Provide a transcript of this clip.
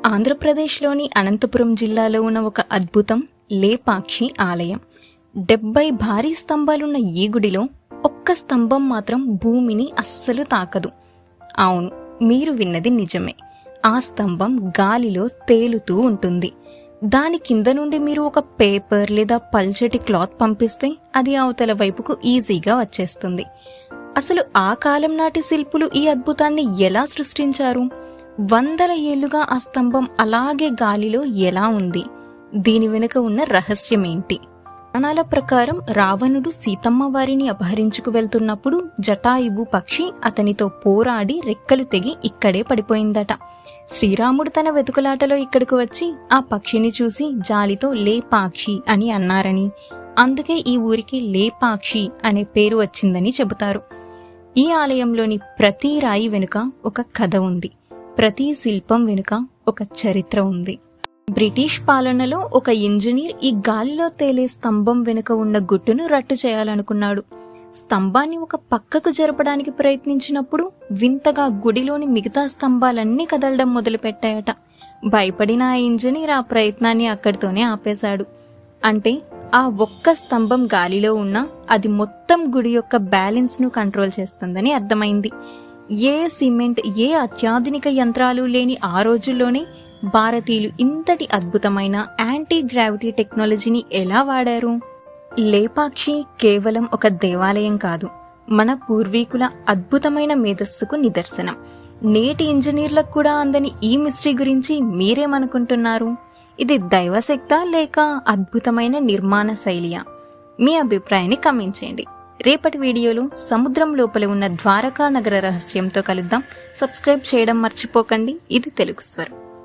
ఆంధ్రప్రదేశ్లోని అనంతపురం జిల్లాలో ఉన్న ఒక అద్భుతం లేపాక్షి ఆలయం. 70 భారీ స్తంభాలున్న ఈ గుడిలో ఒక్క స్తంభం మాత్రం భూమిని అస్సలు తాకదు. అవును, మీరు విన్నది నిజమే. ఆ స్తంభం గాలిలో తేలుతూ ఉంటుంది. దాని కింద నుండి మీరు ఒక పేపర్ లేదా పల్చటి క్లాత్ పంపిస్తే అది అవతల వైపుకు ఈజీగా వచ్చేస్తుంది. అసలు ఆ కాలం నాటి శిల్పులు ఈ అద్భుతాన్ని ఎలా సృష్టించారు? వందల ఏళ్లుగా ఆ స్తంభం అలాగే గాలిలో ఎలా ఉంది? దీని వెనుక ఉన్న రహస్యమేంటి? పురాణాల ప్రకారం రావణుడు సీతమ్మ వారిని అపహరించుకు వెళ్తున్నప్పుడు జటాయువు పక్షి అతనితో పోరాడి రెక్కలు తెగి ఇక్కడే పడిపోయిందట. శ్రీరాముడు తన వెతుకులాటలో ఇక్కడికి వచ్చి ఆ పక్షిని చూసి జాలితో లేపాక్షి అని అన్నారని, అందుకే ఈ ఊరికి లేపాక్షి అనే పేరు వచ్చిందని చెబుతారు. ఈ ఆలయంలోని ప్రతి రాయి వెనుక ఒక కథ ఉంది. ప్రతి శిల్పం వెనుక ఒక చరిత్ర ఉంది. బ్రిటిష్ పాలనలో ఒక ఇంజనీర్ ఈ గాలిలో తేలే స్తంభం వెనుక ఉన్న గుట్టును రట్టు చేయాలనుకున్నాడు. స్తంభాన్ని ఒక పక్కకు జరపడానికి ప్రయత్నించినప్పుడు వింతగా గుడిలోని మిగతా స్తంభాలన్నీ కదలడం మొదలుపెట్టాయట. భయపడిన ఆ ఇంజనీర్ ఆ ప్రయత్నాన్ని అక్కడితోనే ఆపేశాడు. అంటే ఆ ఒక్క స్తంభం గాలిలో ఉన్నా అది మొత్తం గుడి యొక్క బ్యాలెన్స్ ను కంట్రోల్ చేస్తుందని అర్థమైంది. ఏ సిమెంట్, ఏ అత్యాధునిక యంత్రాలు లేని ఆ రోజుల్లోనే భారతీయులు ఇంతటి అద్భుతమైన యాంటీ గ్రావిటీ టెక్నాలజీని ఎలా వాడారు? లేపాక్షి కేవలం ఒక దేవాలయం కాదు, మన పూర్వీకుల అద్భుతమైన మేధస్సుకు నిదర్శనం. నేటి ఇంజనీర్లకు కూడా అందని ఈ మిస్టరీ గురించి మీరేమనుకుంటున్నారు? ఇది దైవశక్తా లేక అద్భుతమైన నిర్మాణ శైలియా? మీ అభిప్రాయాన్ని కామెంట్ చేయండి. రేపటి వీడియోలో సముద్రం లోపల ఉన్న ద్వారకా నగర రహస్యంతో కలుద్దాం. సబ్స్క్రైబ్ చేయడం మర్చిపోకండి. ఇది తెలుగు స్వరం.